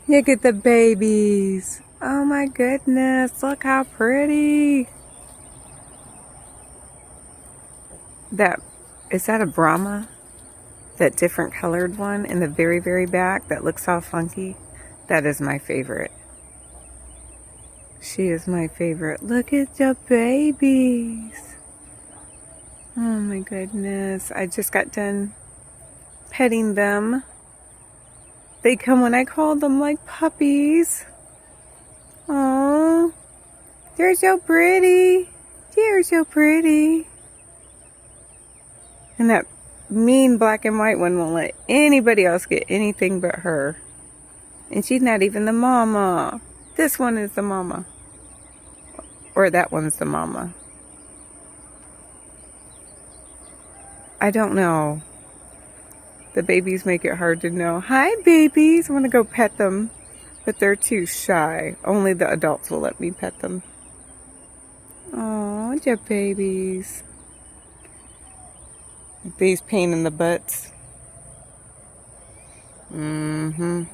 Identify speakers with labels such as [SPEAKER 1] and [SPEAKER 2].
[SPEAKER 1] Look at the babies. Oh my goodness, look how pretty. That, is that a Brahma? That different colored one in the very, very back that looks all funky? That is my favorite. She is my favorite. Look at the babies. Oh my goodness. I just got done petting them. They come when I call them like puppies. Oh, they're so pretty. They're so pretty. And that mean black and white one won't let anybody else get anything but her. And she's not even the mama. This one is the mama. Or that one's the mama. I don't know. The babies make it hard to know. Hi, babies. I want to go pet them. But they're too shy. Only the adults will let me pet them. Oh, the babies. These pain in the butts. Mm-hmm.